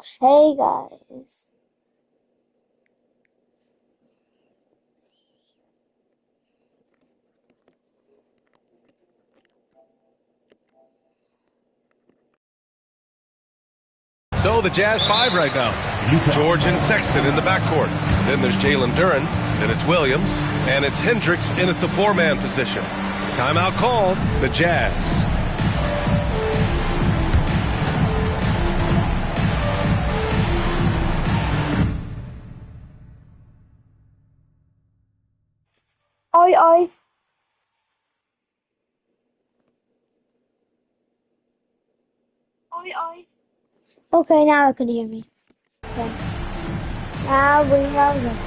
Hey guys. So the Jazz 5 right now. George and Sexton in the backcourt. Then there's Jalen Duren. Then it's Williams. And it's Hendricks in at the four-man position. Timeout called. The Jazz. Oi, oi. Oi, oi. Okay, now I can hear me. Okay. Now we have it.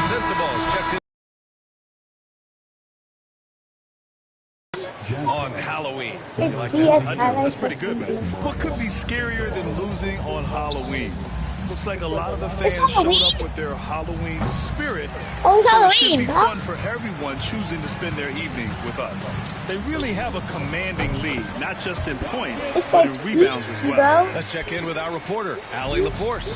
Sensibles checked in on Halloween. It's Like DS that? highlights. That's pretty good, man. What could be scarier than losing on Halloween? Looks like a lot of the fans showed up with their Halloween spirit. Oh, it's so it should Halloween, be huh? fun for everyone choosing to spend their evening with us. They really have a commanding lead, not just in points, It's but like in rebounds as easy, well. bro. Let's check in with our reporter, Allie LaForce.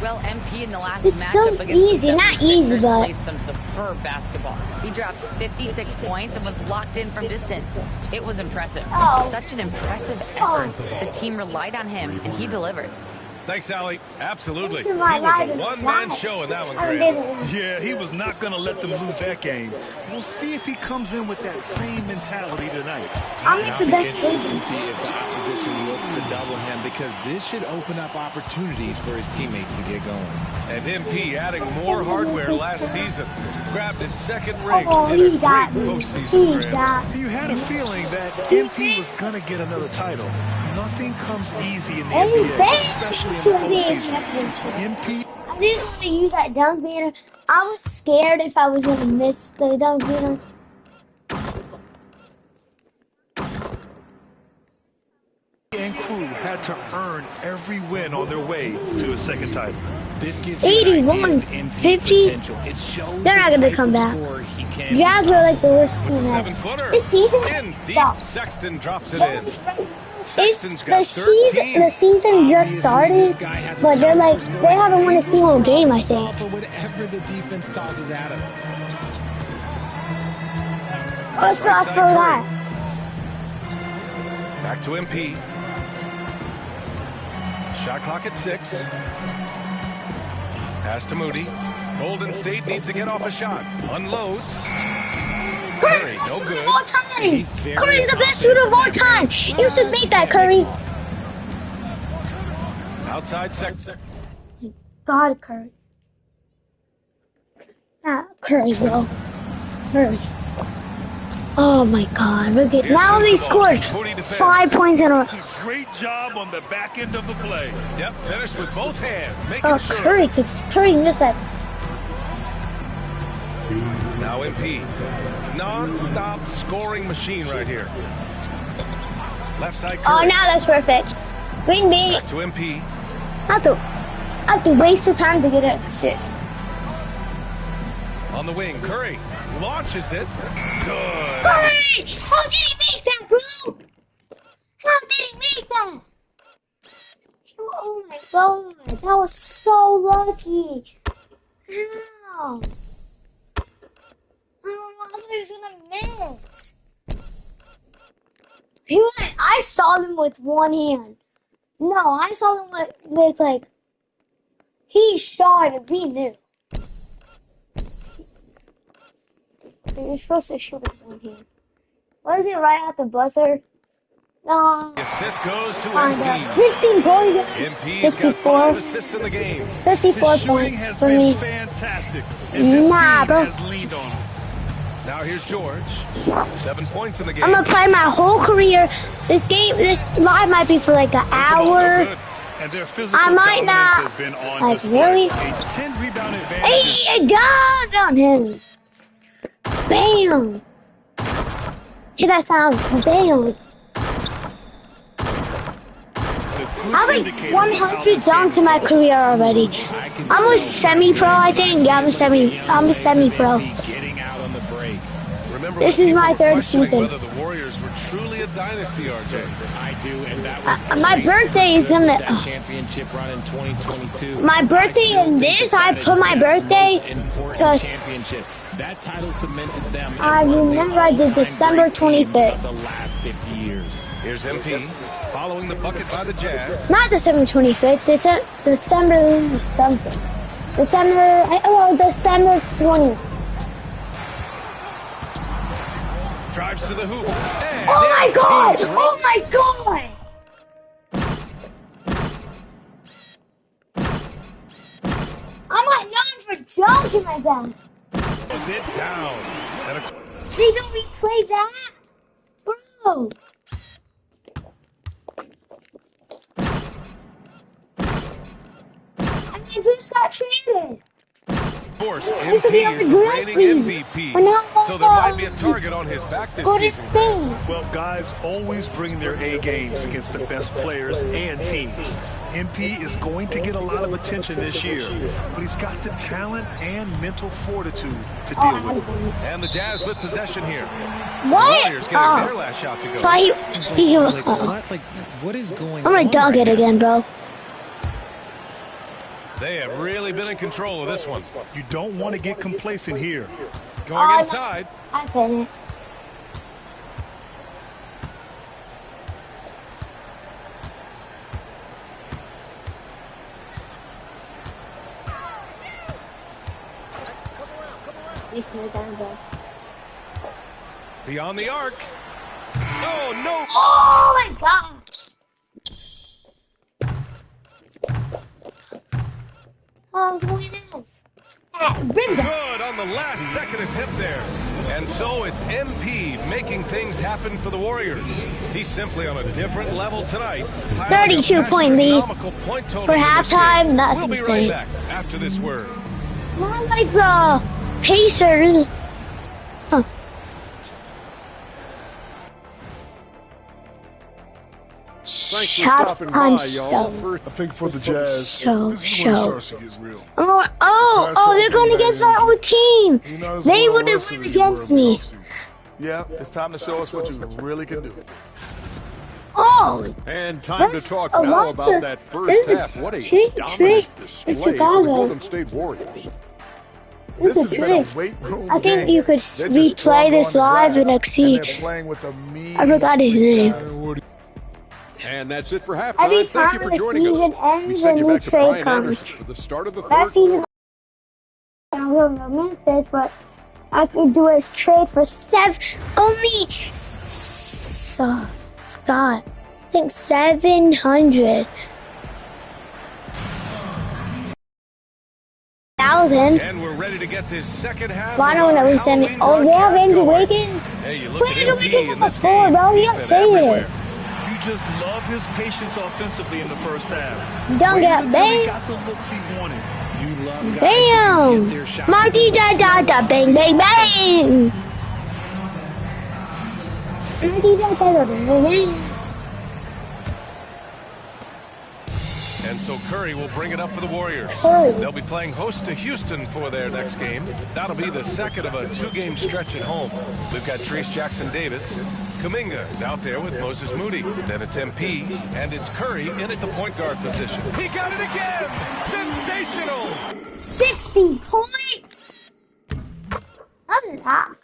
Well, MP in the last It's so matchup against easy, the not easy, 76ers but- played some superb basketball. He dropped 56 points and was locked in from distance. It was impressive. Oh. Such an impressive effort. The team relied on him, and he delivered. Thanks, Allie. Absolutely. This He is my was life a in one-man life. show in that one, I Graham. didn't. Yeah, he was not going to let them lose that game. We'll see if he comes in with that same mentality tonight. I'm like the best Interesting to agent. see if the opposition looks to double him, because this should open up opportunities for his teammates to get going. And MP adding more hardware last season. Grabbed his second ring Oh, in a he got great me. postseason, He Graham. got me. You had a feeling that MP was going to get another title. Nothing comes easy in the And he NBA, begged especially in to the be a postseason. championship. MP I didn't want to use that dunk meter. I was scared if I was gonna miss the dunk meter. and crew had to earn every win on their way to a second title. This gives you an 81, idea of NBA's 50. potential. It shows They're not the gonna type come of back. scorer he can Jazz were like the worst team ever. Seven-footer. This season In deep. sucks. Sexton drops it in. It's Sexton's the got 13. season just started, but they're like they haven't won a single game. I think. For whatever the defense tosses at him. Oh, so I forgot. Back to MP. Shot clock at 6. Pass to Moody. Golden State needs to get off a shot. Unloads. Curry, no Shooter good. of all time. Curry's the best shooter of all time. You should make that, Curry. Outside sector. God, Curry. Ah, Curry, bro. Curry. Oh my God! Look at now they scored 5 points in a row. Great job on the back end of the play. Yep, finished with both hands. Making Oh, sure. Curry missed that. Now MP. Non-stop scoring machine right here. Left side Oh, Curry. now that's perfect. Green Bay, Back to MP. I have to waste the time to get an assist. On the wing, Curry launches it. Good. Curry! How did he make that, bro? How did he make that? Oh my God, that was so lucky. How? I don't know how he was gonna miss. He was like, I saw him with one hand. No, I saw him with like, he shot and we knew. You're supposed to shoot with one hand. Was it right at the buzzer? No. Assist goes to Kinda. MP. 15 points. MP's got 54. 5 assists in the game. 54 His shooting points has for been me. fantastic, and this Nah, team bro. has leaned on him. Now here's George. 7 points in the game. I'm gonna play my whole career. This live might be for like an Sensible, no hour. good. And their physical I might dominance not. has been on Like, display. really? A 10 rebound advantage. Hey, a dunk on him. Bam. Hear that sound? Bam. The have like 100 dunks in my career already. I'm a semi-pro, I think. Yeah, I'm a semi-pro. Getting out on the break. This is my third season. Whether the Warriors were truly a dynasty, RJ. I do, and that was My birthday is gonna. that championship run in 2022. My birthday in this, I put my birthday to. That title cemented them. I remember I did December 25th. The last 50 years. Here's MP following the bucket by the Jazz. Not December 25th. It's December something. December 20th. Drives to the hoop. Oh my god! Oh my god! I'm not known for dunking like that. Was it down? And They don't replay that, bro. I just got traded. of course, Used to be on MP the is the reigning Grizzlies. MVP. But now So there might be a target on his back this Golden season. State. Well, guys always bring their A games against the best players and teams. MP is going to get a lot of attention this year, but he's got the talent and mental fortitude to deal with it. And the Jazz with possession here. What? Warriors getting their last shot to go. Fight. What is going I'm gonna dunk it again, bro. They have really been in control of this one. You don't want to get complacent here. Going inside. I couldn't. Beyond the arc. Oh, no. Oh my god! Oh, I was going in. Rim back. Good on the last second attempt there. And so it's MP making things happen for the Warriors. He's simply on a different level tonight. 32-point lead Point total for in this halftime. game. That's We'll be insane. right back after this word. Not like the Pacers. Huh. Thanks for Shots stopping on by, y'all. show. First, I think for the Jazz, Show, this is when it show. starts to get real. Oh, they're going against my old team. You're not as They well would have rested won as you were against in the me. offseason. Yeah, it's time to show us what you really can do. Oh, And time to That's talk a now lot about to- that first this is half. What a trick, dominant trick. display It's for the Chicago. Golden State Warriors. This This is has been a trick. weight room I think game. you could They're just replay strong this on the live glass, and see. they're playing with a mean I forgot his streak. name. And that's it for Every halftime. Thank time you for the joining us. season We ends, send a you new back to trade Brian comes. Anderson for the start of the Last third. season, I was in Memphis, but I could do a trade for only, God, I think 700,000. And we're ready to get this second half. Why don't we send it? Oh, they have Andrew Wiggins? Hey, you look Where at did MP Wiggins in this before, game. bro? He He's got been traded. everywhere. You just love his patience offensively in the first half. Dunk Waited it, until he bang. got the looks he wanted. You love guys who can Bam! get their shot. Marty da da da bang bang bang! Marty da da da bang bang. And so Curry will bring it up for the Warriors. Curry. They'll be playing host to Houston for their next game. That'll be the second of a two-game stretch at home. We've got Trace Jackson-Davis. Kuminga is out there with Moses Moody. Then it's MP, and it's Curry in at the point guard position. He got it again! Sensational! 60 points! That's a lot.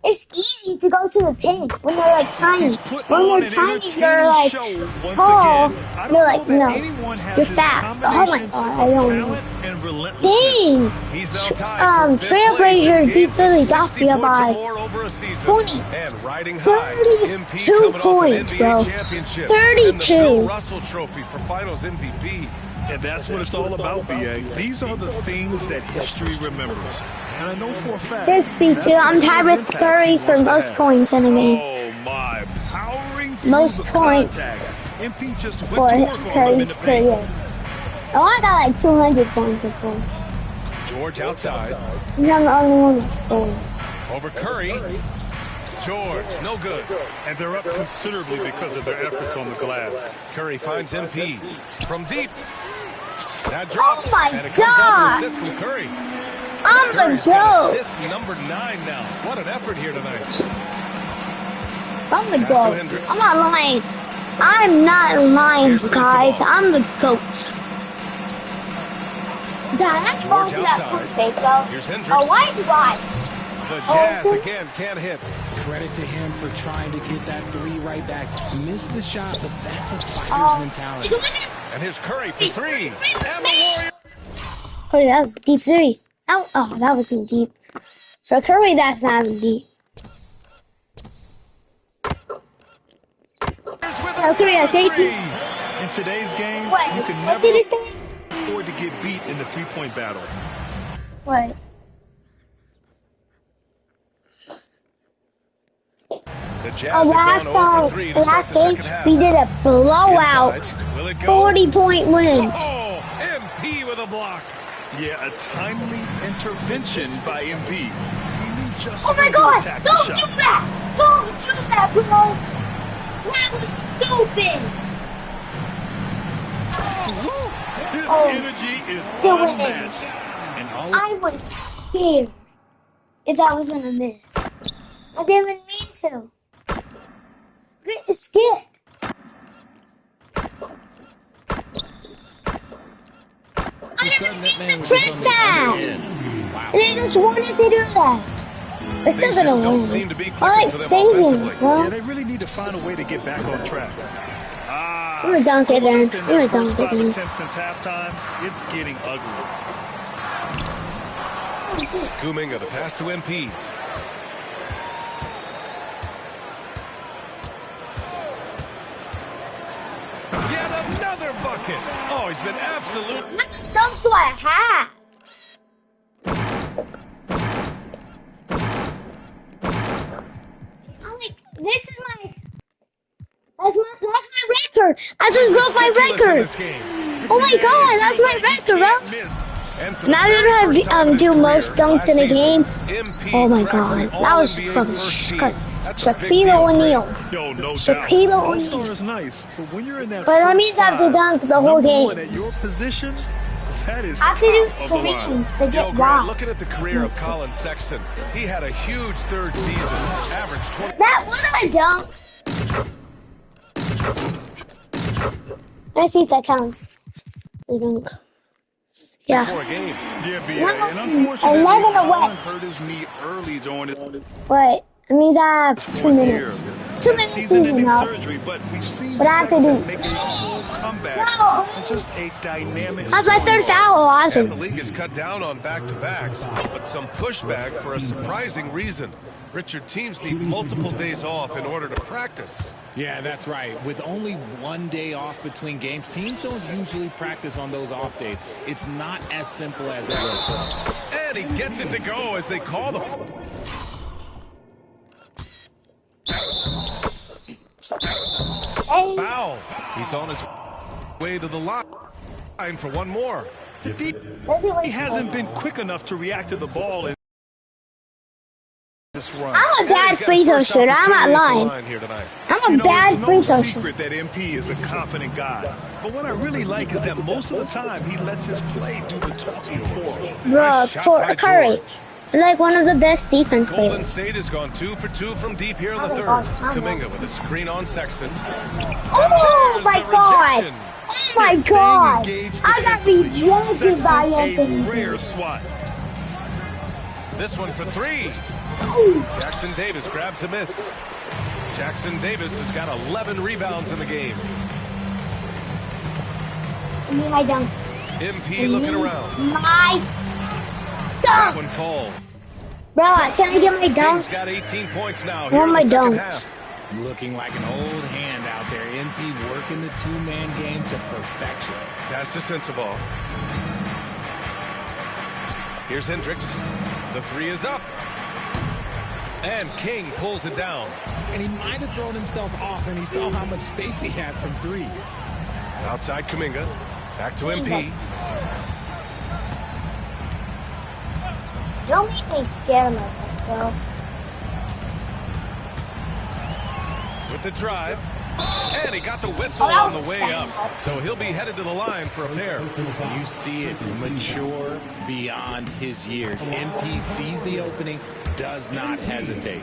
It's easy to go to the paint when they're like tiny. He's put When on they're an tiny, entertaining they're like show once tall. again. I don't They're like, know that no, anyone has you're his fast. Oh my combination god, I of don't know. talent and relentlessness. Dang! He's now tied for fifth place Trailblazer in beat games of Philadelphia 60 points or by more over a season. 20. And riding high, MP 32 coming off an points, NBA bro. championship. 32. And the Bill Russell Trophy for Finals MVP. And that's what it's all about, BA. These are the things that history remembers. And I know for a fact. 62. that's the I'm kind tied of with impact Curry he for wants to most have. points in a game. Oh my, powering through Most the points contact. MP just went For to work on them in Curry's the paint. career. Oh, I got like 200 points before. George outside. I'm the only one that scored. Over Curry. George, no good. And they're up considerably because of their efforts on the glass. Curry finds MP from deep. That drops, Oh my and it comes God. off an assist from Curry. I'm the Curry's got GOAT. assist number 9 now. What an effort here tonight. I'm the Pass to GOAT. Hendricks. I'm not lying. I'm not lying, Here's guys. Sensabaugh. I'm the GOAT. Dad, that ball to that outside. pump fake, though. Here's Hendricks. Oh, why is he wide? The Jazz Oh, again can't hit. Credit to him for trying to get that three right back. Missed the shot, but that's a fighter's mentality. And here's Curry for 3. And the Warriors. Curry, that was deep 3. Oh, that was too deep. For Curry, that's not even deep. Oh, Curry, I take you. In today's game, What? you can What never did he say? afford to get beat in the three-point battle. What? The Jazz have Last gone 0 for 3 to start last the game, second half. we did a blowout. Inside. Will it go? 40-point win. Oh, MP with a block. Yeah, a timely intervention by MV. He knew just Oh my when to God! attack the Don't shot. do that! Don't do that, bro! That was stupid! His Oh. energy is Still winning. unmatched. And all I was scared if that was gonna miss. I didn't mean to. Get scared. I didn't mean to press that! And they just wanted to do that. They're still Things gonna just don't win. seem to be I clicking like for them saving offensively. as well. Yeah, they really need to find a way to get back on track. I'm gonna dunk it in. scoreless I'm their gonna first dunk it 5 in. attempts since halftime. It's getting ugly. Kuminga, the pass to MP. Yet another bucket. Oh, he's been absolute. How much stumps do I have? I'm like, this is my. That's my record. I just broke my ridiculous in record. this game. Oh my God, that's my record, bro. Miss. And for Now the you're very gonna first time in his do career, most dunks in a last game. season, MP Oh my cracks God, an that was All-NBA from first team. That's a big Shaquille deal. O'Neal. Yo, no Shaquille doubt. O'Neal. All-star is nice, but when you're in that But that first means I have to five, dunk the whole number game. one at your position, that is I have to do top of the line. screens to You know, get Grant, wide. looking at the career of Colin Sexton, he had a huge third season, averaged 20. That wasn't a dunk. Let's see if that counts. The dunk. Yeah. For a game. Yeah, BA. Wow. And unfortunately, 11 away. Colin hurt his knee early during it. Wait, it means I have 2 minutes. 2 minutes season Season-ending up. surgery, but we've seen But I have to Sexton do- make a full comeback. No. And just a dynamic. That's my third scoring foul, I And the think. league has cut down on back-to-backs, but some pushback for a surprising reason. Richard, teams need multiple days off in order to practice. Yeah, that's right. With only 1 day off between games, teams don't usually practice on those off days. It's not as simple as it looks. And he gets it to go as they call the... Hey, foul. He's on his way to the line for one more. let's see what He hasn't been quick enough to react to the ball in this run. I'm a bad He's got free his throw first shooter. I'm not opportunity at the lying. line here tonight. I'm a bad it's free no throw shooter. secret that MP is a confident guy. But what I really like is that most of the time he lets his play do the talking for him. Bro, Nice shot by Curry. George. Like one of the best defense Golden players. State has gone 2 for 2 from deep here in the Oh, third. God, Kuminga with a screen on Sexton. Oh my There's the God! rejection. Oh my Staying God! engaged I got defensively. rejected by Sexton, a Anthony. rare swat. This one for 3. Jackson Davis grabs a miss. Jackson Davis has got 11 rebounds in the game. Give me my dunks. MP looking around. My That one dunks! fall. Bro, can I get my King's dunks? got 18 points now I here want in my the second dunks. half. Looking like an old hand out there. MP working the two-man game to perfection. Pass to Sensabaugh. Here's Hendricks. The 3 is up. And King pulls it down. And he might have thrown himself off when he saw how much space he had from threes. Outside Kuminga. Back to MP. Don't make me scared like that, bro. the drive. And he got the whistle on the way up. So he'll be headed to the line for a pair. You see it mature beyond his years. MP sees the opening, does not hesitate.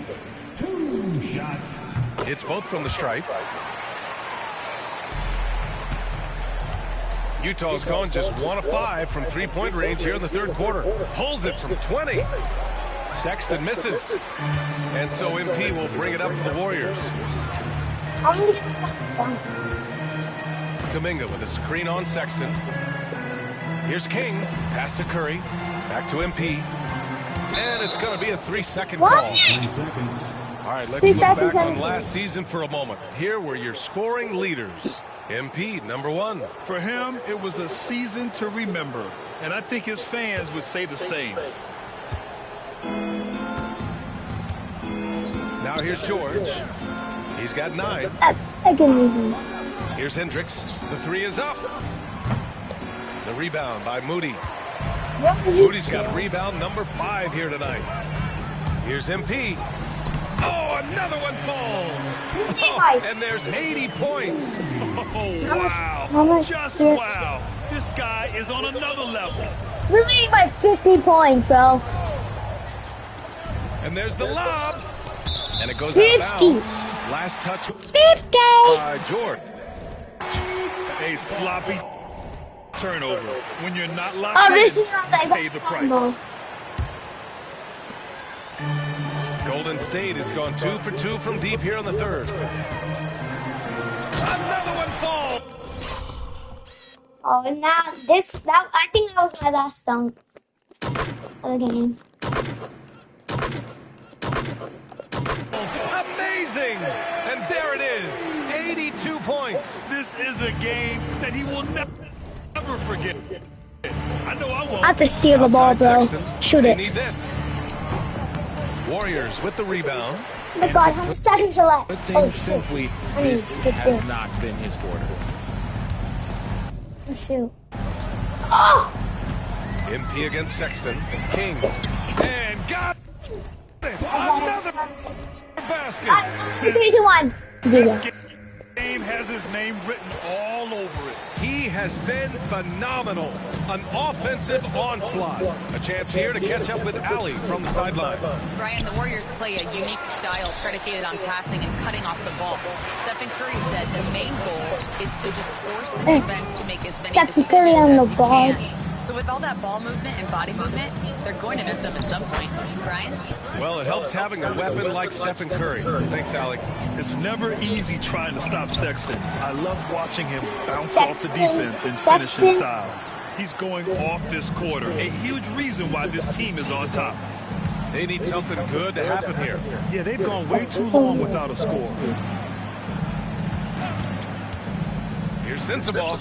2 shots. It's both from the stripe. Utah's gone just 1 of 5 from three-point range here in the third quarter. Pulls it from 20. Sexton misses. And so MP will bring it up for the Warriors. Kuminga with a screen on Sexton. Here's King. Pass to Curry. Back to MP. And it's going to be a 3-second call. 3 seconds. All right, let's look back on last season for a moment. Here were your scoring leaders. MP, number 1. For him, it was a season to remember. And I think his fans would say the same. Now here's George. He's got 9. Here's Hendricks. The 3 is up. The rebound by Moody. Moody's got rebound number 5 here tonight. Here's MP. Oh, another one falls. Oh, and there's 80 points. Oh, wow. Just wow. This guy is on another level. We're leading by 50 points, bro. And there's the lob. And it goes 50. out of bounds. Last touch 50. by George. A sloppy turnover. When you're not locked Oh, in, this is not that pay the price. Golden State has gone 2 for 2 from deep here in the third. Another one falls. Oh, and now I think that was my last dunk of the game. Amazing! And there it is, 82 points. This is a game that he will never forget. I know I won't. I have to steal the ball, bro. Shoot They it. need this. Warriors with the rebound. Oh my God, how many seconds are left? But Oh, things shit. simply, I need this to get has this. not been his quarter. Let's shoot. Oh! MP against Sexton. King. And got it. Another basket. 3, 2, 1. This game has his name written all over it. He has been phenomenal. An offensive onslaught. A chance here to catch up with Allie from the sideline. Brian, the Warriors play a unique style predicated on passing and cutting off the ball. Stephen Curry said the main goal is to just force the defense to make as many Stephen decisions Curry on as the you ball. can. So with all that ball movement and body movement, they're going to mess up at some point. Brian? Well, it helps having a weapon like Stephen Curry. Thanks, Allie. It's never easy trying to stop Sexton. I love watching him bounce off the Sexton. defense in Sexton. finishing style. He's going off this quarter. A huge reason why this team is on top. They need something good to happen here. Yeah, they've gone way too long without a score. Here's Sensabaugh.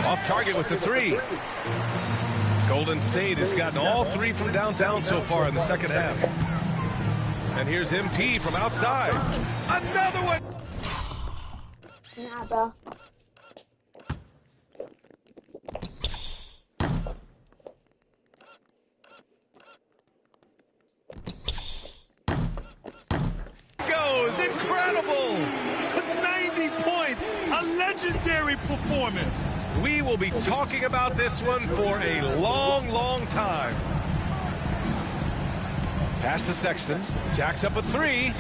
Off target with the 3. Golden State has gotten all 3 from downtown so far in the second half. And here's MP from outside. Another one. Nah, bro. Goes incredible. 90 points, a legendary performance. We will be talking about this one for a long, long time. Pass to Sexton. Jacks up a 3.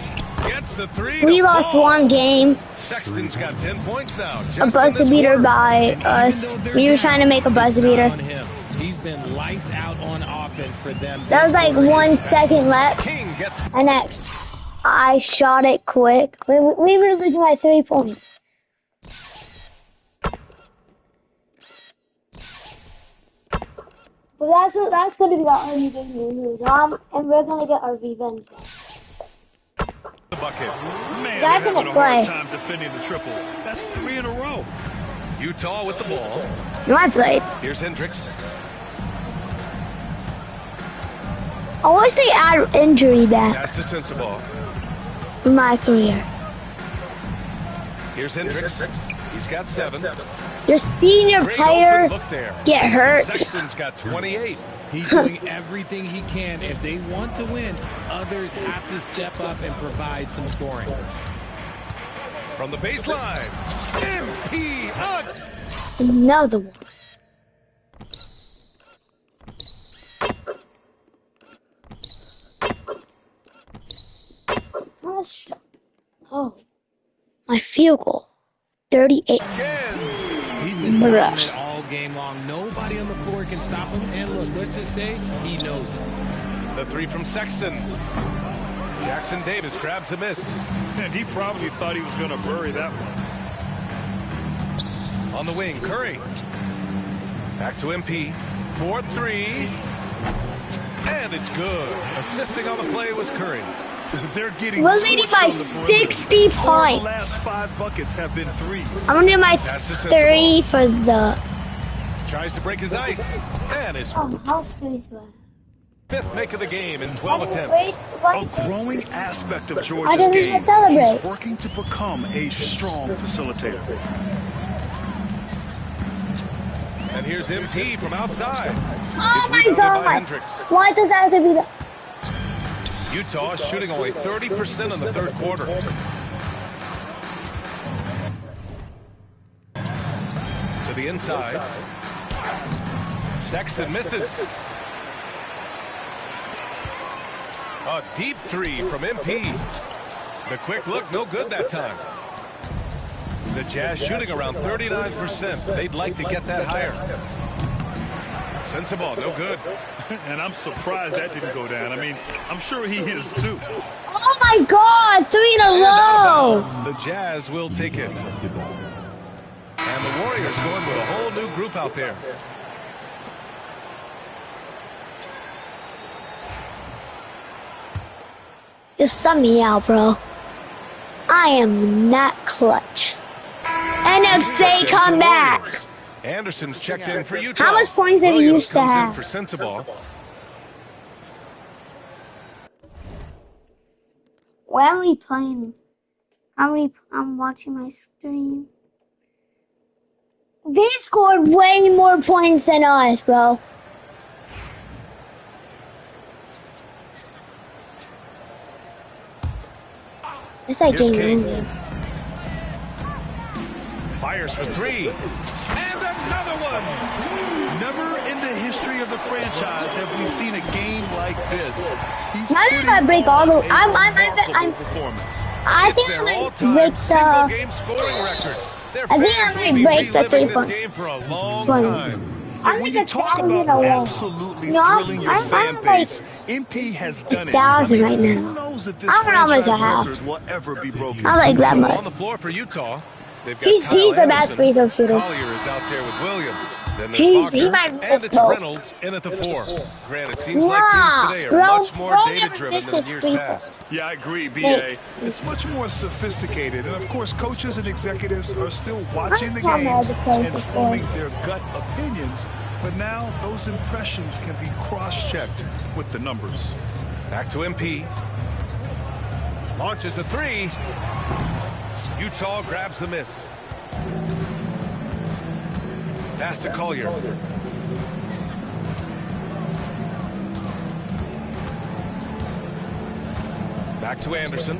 Gets the 3. We to lost fall. one game. Sexton's got 10 points now. A just in buzzer this beater quarter. by us. We were trying to make a buzzer beater. On him. He's been lights out on offense for them. That was like 1 second left. King gets And next, I shot it quick. We were losing by 3 points. But that's going to be our only game we lose. And we're going to get our revenge. the bucket. Man, That's they're having a play. hard time defending the triple. That's 3 in a row. Utah with the ball. No, I played. Here's Hendricks. I wish they add injury back Pass to Sensabaugh. in my career. Here's Hendricks. He's got 7. Your senior Great player open look there. get hurt. Sexton's got 28. He's doing everything he can. If they want to win, others have to step up and provide some scoring. From the baseline, MP up. Another one. Oh, my field goal. 38. He's been doing it all game long. Nobody on the floor can stop him. And look, let's just say he knows it. The three from Sexton. Jackson Davis grabs a miss. And he probably thought he was going to bury that one. On the wing, Curry. Back to MP. 4-3. And it's good. Assisting on the play was Curry. They're getting we're leading by 60 points. The last 5 buckets have been threes. I'm gonna do my 3 for the. Tries to break his ice. And his how serious was fifth make of the game in 12 attempts. A growing aspect of Georgia's I didn't game. even celebrate. He's working to become a strong facilitator. And here's MP from outside. Oh It's my rebounded by God! Hendricks. Why does that have to be the? Utah shooting only 30% in the third quarter. To the inside. Sexton misses. A deep three from MP. The quick look, no good that time. The Jazz shooting around 39%. They'd like to get that higher. Sensible, no good. And I'm surprised that didn't go down. I mean, I'm sure he is too. Oh my God! 3 in a row. The Jazz will take it. And the Warriors going with a whole new group out there. Just sub me out, bro. I am not clutch. NXT come back. Anderson's checked in for Utah. How much points did he Williams used to comes in have? for Sensible. When are we playing? I'm watching my stream. They scored way more points than us, bro. It's like Here's getting King. in. Fires for 3. And another one. Never in the history of the franchise have we seen a game like this. He's Now that I break all the, performance. I think I Their might all-time break single the. game scoring record. Their I think I fans might will be break the reliving 3 this game points. for a long 20. time. I When think you a talk 1,000 in a about row. absolutely No, thrilling your I'm fan like base, MP has done it. 1,000 right Who now. knows if this I don't know how much I franchise have. record will ever be broken? I like that On much. the floor for Utah. They've got He's Kyle a bad Anderson. free throw shooter. Collier is out there with Williams. Then He there's Faulkner, might and miss it's both. Reynolds in at the 4. Granted, it seems like Nah, teams today are bro, much more bro data-driven never than in misses years free past. Yeah, I agree, BA. Thanks. It's much more sophisticated. And, of course, coaches and executives are still watching the just want all games the and places for forming it. their gut opinions. But now those impressions can be cross-checked with the numbers. Back to MP. Launches a 3. Utah grabs the miss. Pass to Collier. Back to Anderson.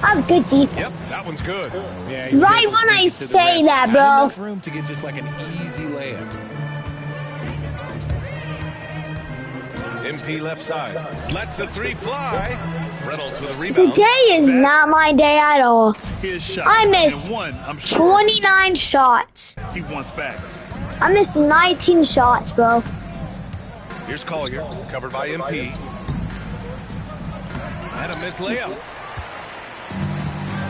I have good defense. Yep, that one's good. Yeah, he's Right able to when I stick it to the say rim. that, Not bro. enough room to get just like an easy layup. MP left side. Lets the 3 fly. Reynolds with a rebound. Today is not my day at all. His shot. I missed And one, I'm sure 29 shots. he wants back. I missed 19 shots, bro. Here's Collier, covered by MP. And a missed layup.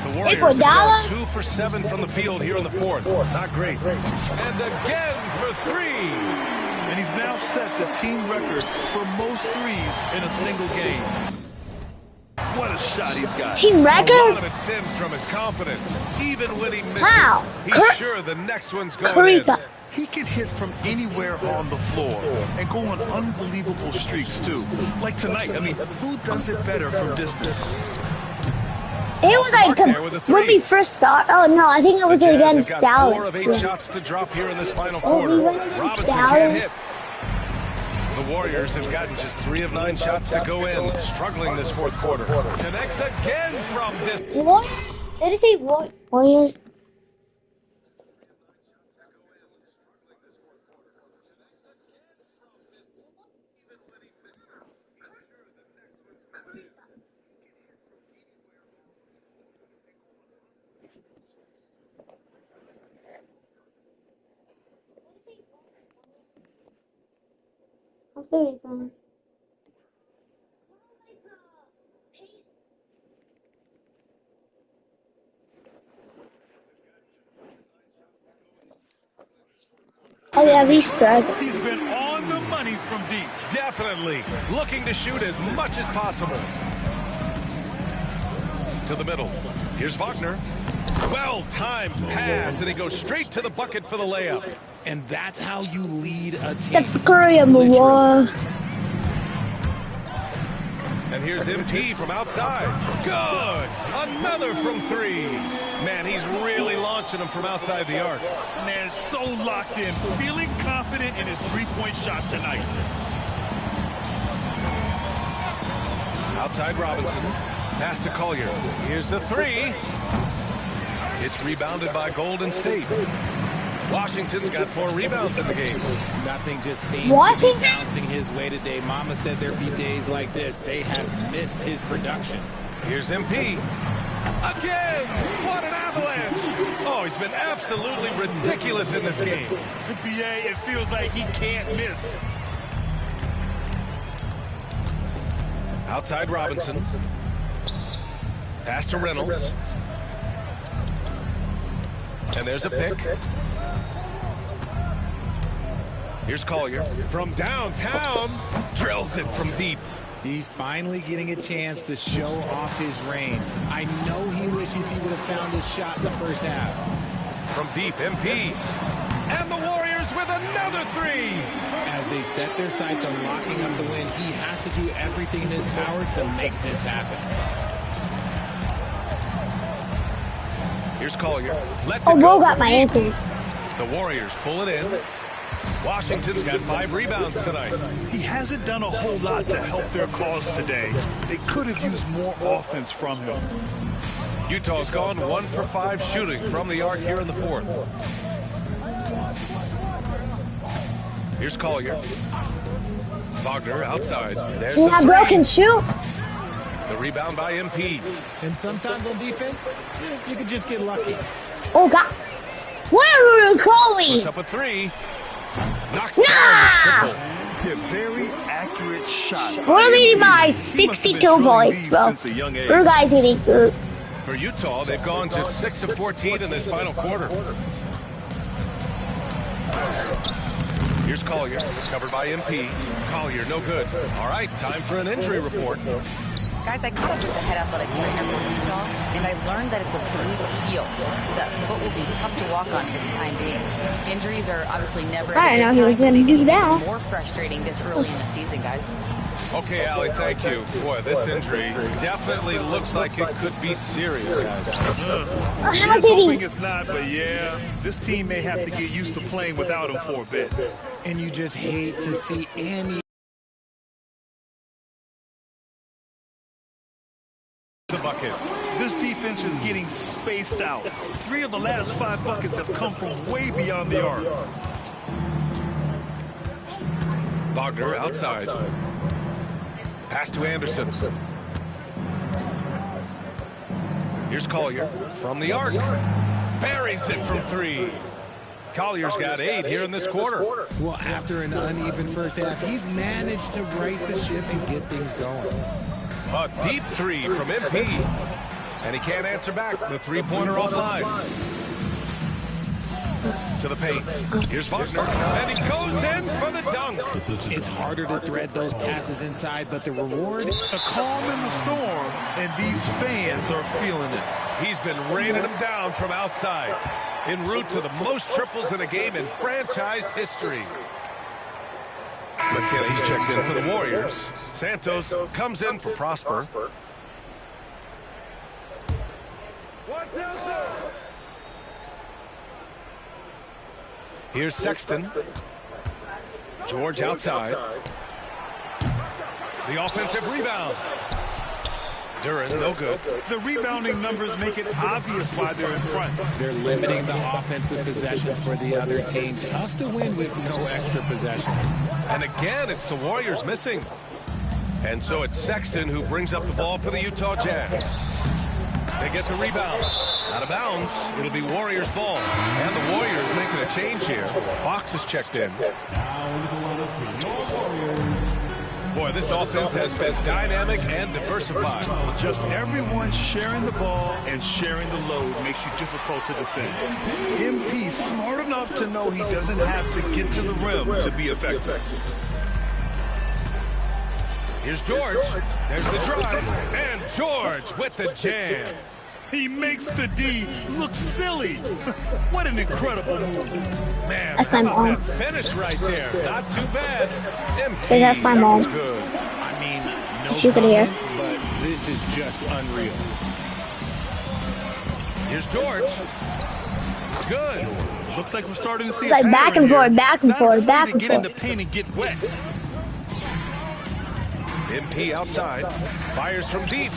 The Warriors have Iguodala? gone 2 for 7 from the field here in the 4th. Not great. And again for 3. And he's now set the team record for most threes in a single game. What a shot he's got. Team A lot record? of it stems from his confidence. Even when he misses, How? he's sure the next one's going in. Kurika. He can hit from anywhere on the floor and go on unbelievable streaks, too. Like tonight. I mean, who does it better from distance? It was like there with a 3. when we first started. Oh no, I think it was The Jazz against have got 4 Dallas. of 8 Yeah. shots to drop here in this final Oh, we quarter. went against Robinson can't hit. Dallas. The Warriors have gotten just 3 of 9 shots to go in, struggling this fourth quarter. Connects again from distance. Warriors? Did it say Warriors? I'm sorry, fine. Oh yeah, we started. He's been on the money from deep. Definitely looking to shoot as much as possible. To the middle. Here's Wagner. Well-timed pass, and he goes straight to the bucket for the layup. And that's how you lead a team. Steph Curry, boy. And here's MP from outside. Good! Another from 3. Man, he's really launching them from outside the arc. Man, so locked in, feeling confident in his three-point shot tonight. Outside Robinson. Pass to Collier. Here's the 3. It's rebounded by Golden State. Washington's got 4 rebounds in the game. Nothing just seems Washington? to be bouncing his way today. Mama said there'd be days like this. They have missed his production. Here's MP. Again! What an avalanche! Oh, he's been absolutely ridiculous in this game. BA, it feels like he can't miss. Outside Robinson. Pass to Reynolds. And there's a pick. Here's Collier. From downtown, drills it from deep. He's finally getting a chance to show off his range. I know he wishes he would have found his shot in the first half. From deep, MP. And the Warriors with another 3. As they set their sights on locking up the win, he has to do everything in his power to make this happen. Here's Collier. Let's Oh, it bro go got from my deep. ankles. The Warriors pull it in. Washington's got 5 rebounds tonight. He hasn't done a whole lot to help their cause today. They could have used more offense from him. Utah's gone 1 for 5 shooting from the arc here in the fourth. Here's Collier. Wagner outside. There's the Yeah, 3. bro can shoot. The rebound by MP. And sometimes on defense, you can just get lucky. Oh God. Where are you going? Puts up a 3. Knocks Nah! down the triple. A very accurate shot. We're leading by He must have been 62 showing points, leads bro. since a young age. Our guys getting good. For Utah, they've gone just 6 of 14 in this final quarter. Here's Collier, covered by MP. Collier, no good. All right, time for an injury report. Guys, I caught up with the head athletic trainer for Utah, and I learned that it's a bruised heel, so that foot will be tough to walk on for the time being. Injuries are obviously never I didn't know a he good was time, gonna but they do seem that. more frustrating this early in the season, guys. Okay, Allie, thank you. Boy, this injury definitely looks like it could be serious, guys. How Here's did hoping he? it's not, but yeah, this team may have to get used to playing without him for a bit. And you just hate to see any The bucket. This defense is getting spaced out. 3 of the last 5 buckets have come from way beyond the arc. Wagner outside. Pass to Anderson. Here's Collier from the arc. Buries it from 3. Collier's got 8 here in this quarter. Well, after an uneven first half, he's managed to right the ship and get things going. A deep 3 from MP. And he can't answer back. The 3-pointer offline. To the paint. Here's Wagner. And he goes in for the dunk. It's harder to thread those passes inside, but the reward? A calm in the storm, and these fans are feeling it. He's been raining them down from outside. En route to the most triples in a game in franchise history. McKinney's checked in for the Warriors. Santos comes in for Prosper. Here's Sexton. George outside. The offensive rebound. Duren, no good. The rebounding numbers make it obvious why they're in front. They're limiting the offensive possessions for the other team. Tough to win with no extra possessions. And again, it's the Warriors missing. And so it's Sexton who brings up the ball for the Utah Jazz. They get the rebound. Out of bounds. It'll be Warriors ball. And the Warriors making a change here. Fox is checked in. Boy, this offense has been dynamic and diversified. Just everyone sharing the ball and sharing the load makes you difficult to defend. MP smart enough to know he doesn't have to get to the rim to be effective. Here's George. There's the drive. And George with the jam. He makes the D look silly. What an incredible move. Man, that's my mom. That finish right there. Not too bad. Hey, that's my mom. Good. I mean, no She could hear. but this is just unreal. Here's George. It's good. Looks like we're starting to see It's like a back pattern and forth, here. back and Not forth, afraid back to and get in forth. the paint and get wet. MP outside. Fires from deep.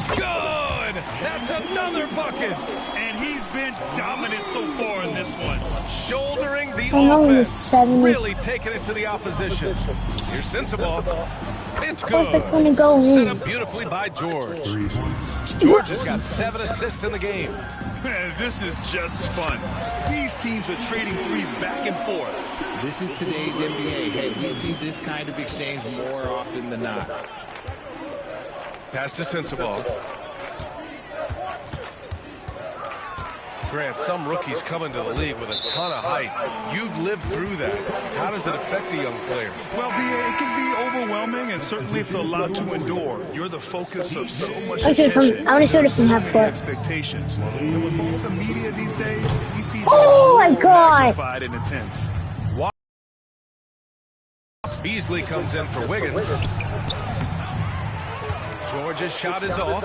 Good! That's another bucket! And he's been dominant so far in this one. Shouldering the I know offense. he's 70. Really taking it to the opposition. Here's Sensabaugh. It's Of course good. it's gonna go Set in. up beautifully by George. George has got 7 assists in the game. Man, this is just fun. These teams are trading threes back and forth. This is today's NBA. Hey, we see this kind of exchange more often than not. Pass to Sensabaugh. Grant, some rookies come into the league with a ton of height. You've lived through that. How does it affect a young player? Well, it can be overwhelming, and certainly it's a lot to endure. You're the focus of so much I attention. wanna show it from half court. Expectations. And with all the media these days, it's even Oh my more God. magnified and intense. Beasley comes in for Wiggins. George's shot is off.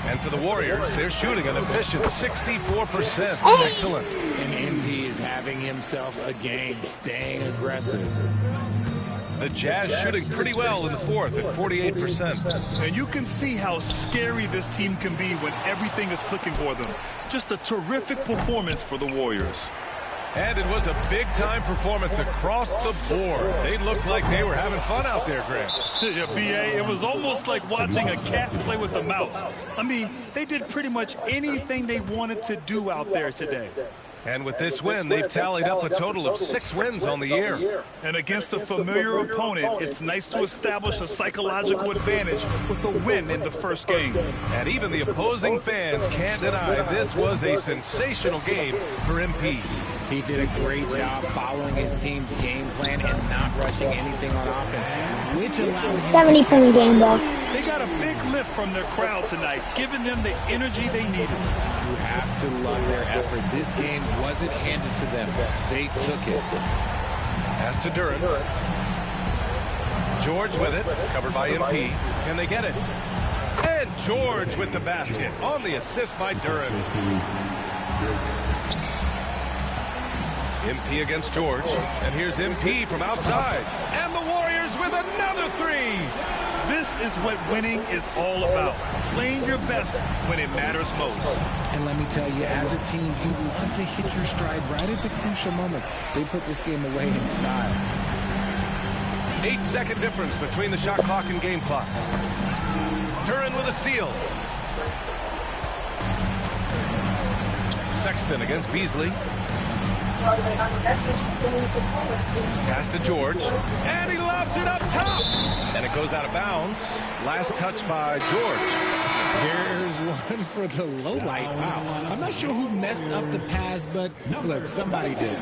And for the Warriors, they're shooting an efficient 64%. Excellent. And MP is having himself a game, staying aggressive. The Jazz shooting pretty well in the fourth at 48%. And you can see how scary this team can be when everything is clicking for them. Just a terrific performance for the Warriors. And it was a big-time performance across the board. They looked like they were having fun out there, Grant. Yeah, B.A., it was almost like watching a cat play with a mouse. I mean, they did pretty much anything they wanted to do out there today. And with this win, they've tallied up a total of 6 wins on the year. And against a familiar opponent, it's nice to establish a psychological advantage with a win in the first game. And even the opposing fans can't deny this was a sensational game for MP. He did a great job following his team's game plan and not rushing anything on offense, which allowed him 70-point game, ball. They got a big lift from their crowd tonight, giving them the energy they needed. You have to love their effort. This game wasn't handed to them. They took it. Pass to Duren. George with it, covered by MP. Can they get it? And George with the basket on the assist by Duren. MP against George. And here's MP from outside. And the Warriors with another 3. This is what winning is all about. Playing your best when it matters most. And let me tell you, as a team, you love to hit your stride right at the crucial moments. They put this game away in style. 8-second difference between the shot clock and game clock. Duren with a steal. Sexton against Beasley. Pass to George. And he lobs it up top. And it goes out of bounds. Last touch by George. There's one for the low light. Wow. I'm not sure who messed up the pass, but look, somebody did.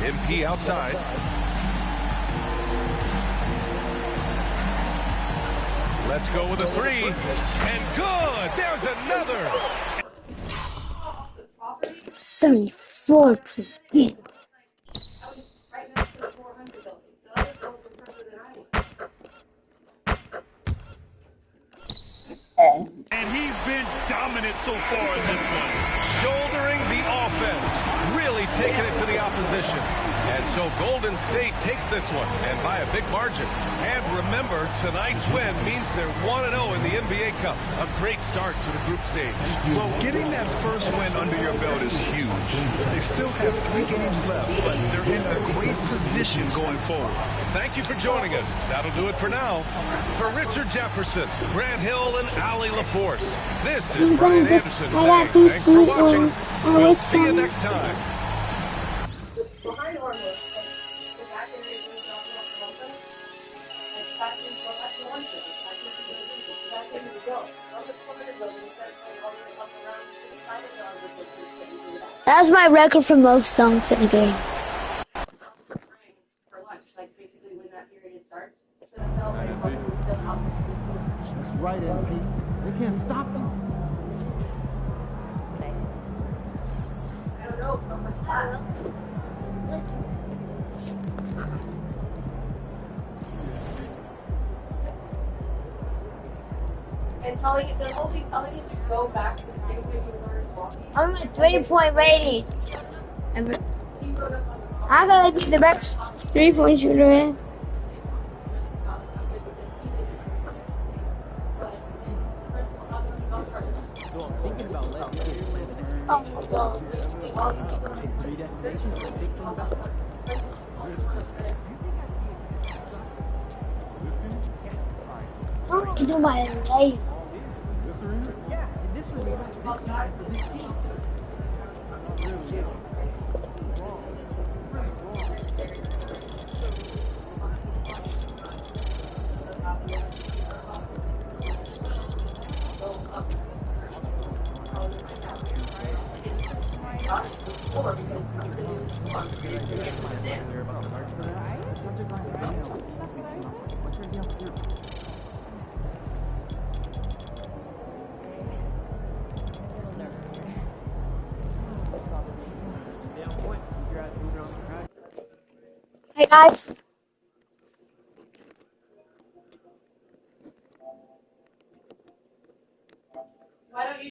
MP outside. Let's go with a 3. And good. There's another. 74-point game. And he's been dominant so far in this one. Shouldering the offense, really taking it to the opposition. And so Golden State takes this one, and by a big margin. And remember, tonight's win means they're 1-0 in the NBA Cup. A great start to the group stage. Well, getting that first win under your belt is huge. They still have 3 games left, but they're in a great position going forward. Thank you for joining us. That'll do it for now. For Richard Jefferson, Grant Hill, and Allie LaForce, this is Brian Anderson saying thanks for watching. We'll see you next time. That's my record for most dunks in a game. That's right, MP. They can't stop him. And they'll be telling you to go back to the same way you learned walking. I'm a 3-point rating. I'm gonna be the best 3-point shooter in. Oh my God. What do you do my life? Hey guys.